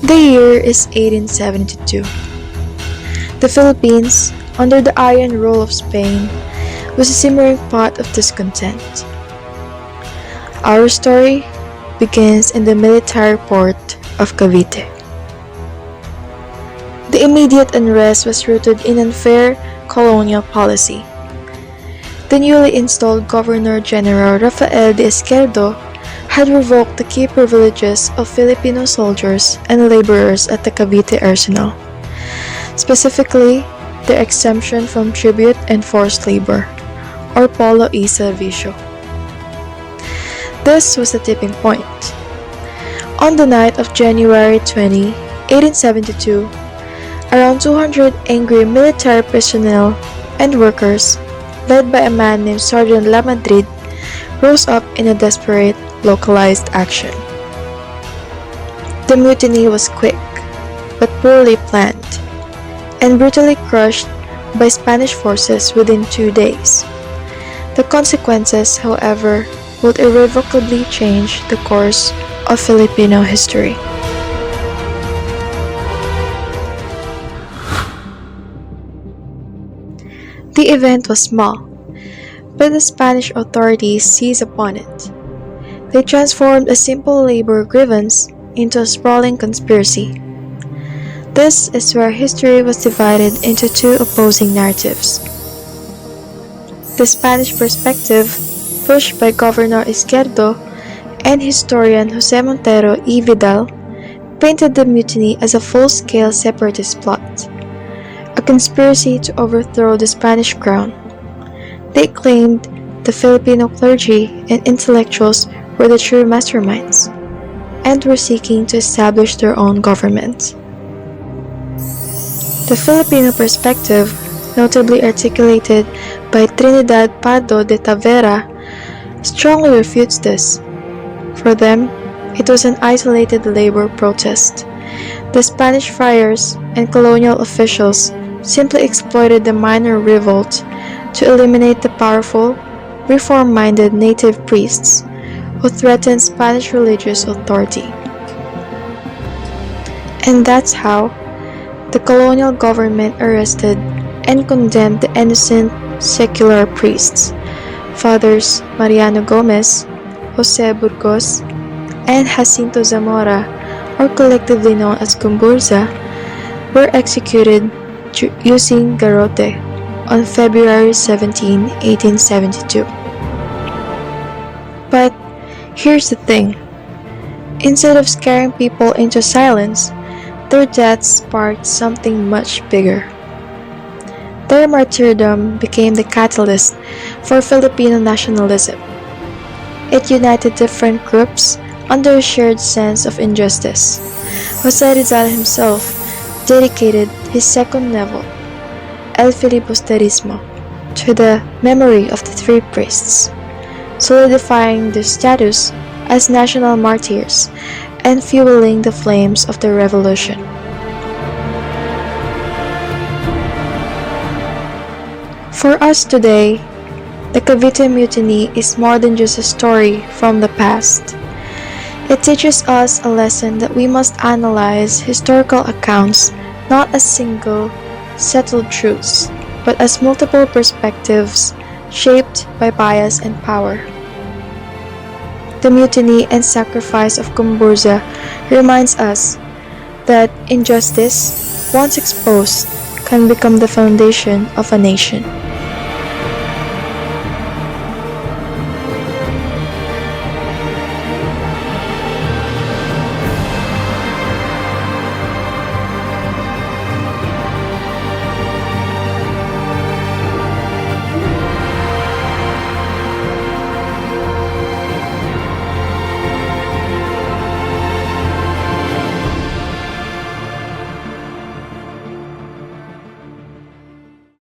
The year is 1872. The Philippines, under the iron rule of Spain, was a simmering pot of discontent. Our story begins in the military port of Cavite. The immediate unrest was rooted in unfair colonial policy. The newly installed Governor-General Rafael de Izquierdo had revoked the key privileges of Filipino soldiers and laborers at the Cavite arsenal, specifically their exemption from tribute and forced labor, or polo y servicio. This was the tipping point. On the night of January 20, 1872, around 200 angry military personnel and workers, led by a man named Sergeant La Madrid, rose up in a desperate, localized action. The mutiny was quick, but poorly planned, and brutally crushed by Spanish forces within 2 days. The consequences, however, would irrevocably change the course of Filipino history. The event was small, but the Spanish authorities seized upon it. They transformed a simple labor grievance into a sprawling conspiracy. This is where history was divided into two opposing narratives. The Spanish perspective, pushed by Governor Izquierdo and historian Jose Montero y Vidal, painted the mutiny as a full-scale separatist plot, a conspiracy to overthrow the Spanish crown. They claimed the Filipino clergy and intellectuals were the true masterminds, and were seeking to establish their own government. The Filipino perspective, notably articulated by Trinidad Pardo de Tavera, strongly refutes this. For them, it was an isolated labor protest. The Spanish friars and colonial officials simply exploited the minor revolt to eliminate the powerful, reform-minded native priests who threatened Spanish religious authority. And that's how the colonial government arrested and condemned the innocent secular priests, Fathers Mariano Gomez, Jose Burgos, and Jacinto Zamora, or collectively known as Gumburza, were executed using garrote on February 17, 1872. But here's the thing. Instead of scaring people into silence, their deaths sparked something much bigger. Their martyrdom became the catalyst for Filipino nationalism. It united different groups under a shared sense of injustice. Jose Rizal himself dedicated his second novel, El Filibusterismo, to the memory of the three priests, solidifying their status as national martyrs and fueling the flames of the revolution. For us today, the Cavite Mutiny is more than just a story from the past. It teaches us a lesson that we must analyze historical accounts not as single, settled truths, but as multiple perspectives shaped by bias and power. The mutiny and sacrifice of Gumburza reminds us that injustice, once exposed, can become the foundation of a nation.